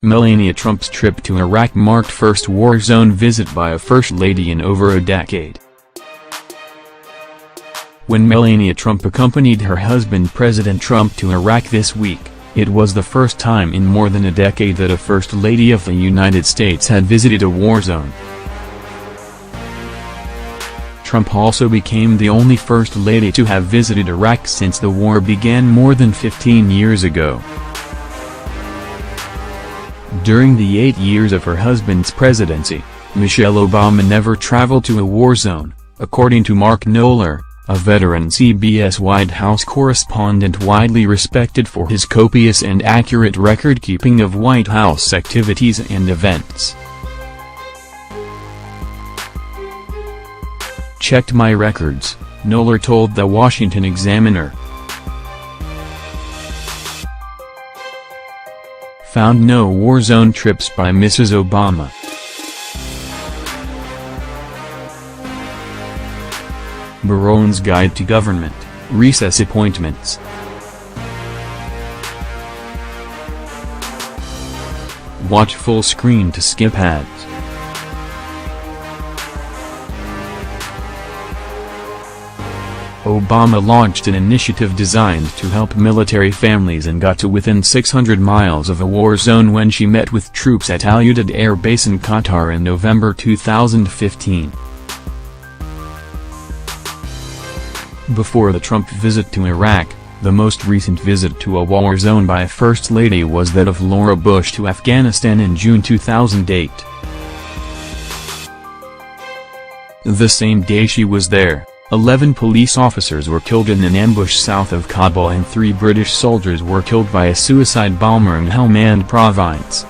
Melania Trump's trip to Iraq marked first war zone visit by a First Lady in over a decade. When Melania Trump accompanied her husband President Trump to Iraq this week, it was the first time in more than a decade that a First Lady of the United States had visited a war zone. Trump also became the only First Lady to have visited Iraq since the war began more than 15 years ago. During the 8 years of her husband's presidency, Michelle Obama never traveled to a war zone, according to Mark Knoller, a veteran CBS White House correspondent widely respected for his copious and accurate record-keeping of White House activities and events. "Checked my records," Knoller told the Washington Examiner. "Found no war zone trips by Mrs. Obama." Baron's Guide to Government, Recess Appointments. Watch full screen to skip ads. Obama launched an initiative designed to help military families and got to within 600 miles of a war zone when she met with troops at Al Udeid Air Base in Qatar in November 2015. Before the Trump visit to Iraq, the most recent visit to a war zone by a First Lady was that of Laura Bush to Afghanistan in June 2008. The same day she was there, 11 police officers were killed in an ambush south of Kabul and 3 British soldiers were killed by a suicide bomber in Helmand Province.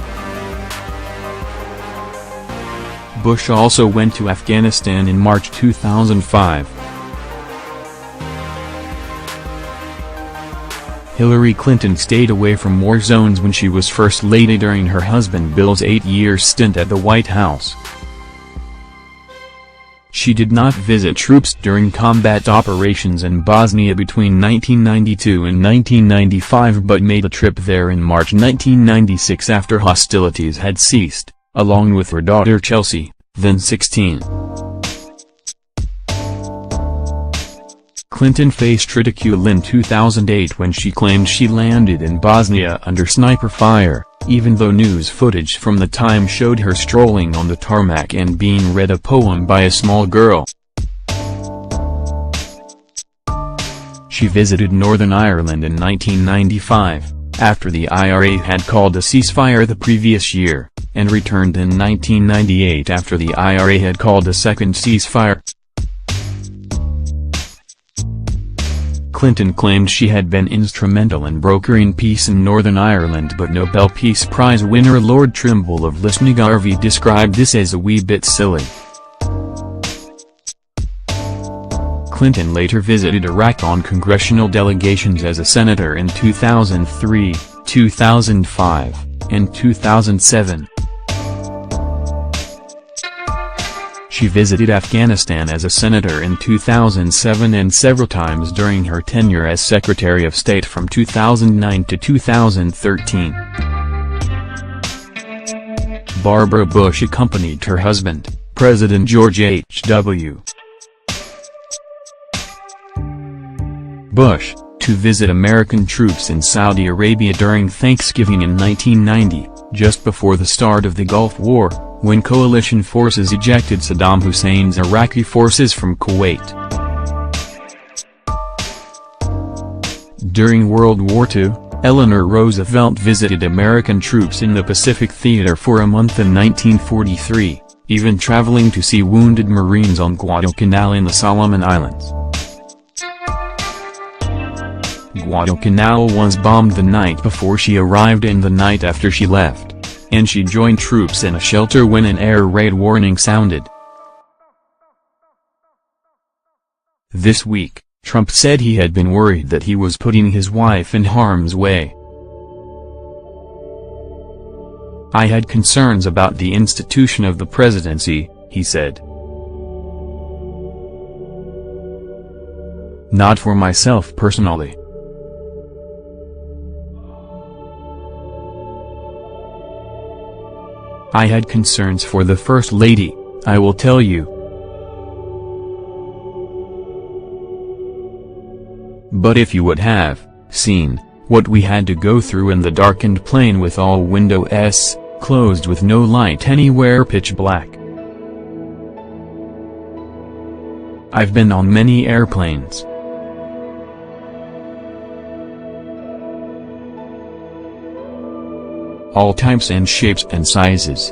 Bush also went to Afghanistan in March 2005. Hillary Clinton stayed away from war zones when she was First Lady during her husband Bill's 8-year stint at the White House. She did not visit troops during combat operations in Bosnia between 1992 and 1995 but made a trip there in March 1996 after hostilities had ceased, along with her daughter Chelsea, then 16. Clinton faced ridicule in 2008 when she claimed she landed in Bosnia under sniper fire, even though news footage from the time showed her strolling on the tarmac and being read a poem by a small girl. She visited Northern Ireland in 1995, after the IRA had called a ceasefire the previous year, and returned in 1998 after the IRA had called a second ceasefire. Clinton claimed she had been instrumental in brokering peace in Northern Ireland, but Nobel Peace Prize winner Lord Trimble of Lisnagarvey described this as a wee bit silly. Clinton later visited Iraq on congressional delegations as a senator in 2003, 2005, and 2007. She visited Afghanistan as a senator in 2007 and several times during her tenure as Secretary of State from 2009 to 2013. Barbara Bush accompanied her husband, President George H.W. Bush, to visit American troops in Saudi Arabia during Thanksgiving in 1990, just before the start of the Gulf War, when coalition forces ejected Saddam Hussein's Iraqi forces from Kuwait. During World War II, Eleanor Roosevelt visited American troops in the Pacific Theater for a month in 1943, even traveling to see wounded Marines on Guadalcanal in the Solomon Islands. Guadalcanal was bombed the night before she arrived and the night after she left, and she joined troops in a shelter when an air raid warning sounded. This week, Trump said he had been worried that he was putting his wife in harm's way. "I had concerns about the institution of the presidency," he said. "Not for myself personally. I had concerns for the First Lady, I will tell you. But if you would have seen what we had to go through in the darkened plane with all windows closed with no light anywhere, pitch black. I've been on many airplanes. All types and shapes and sizes.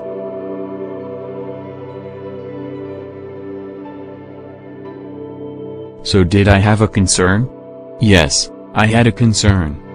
So did I have a concern? Yes, I had a concern.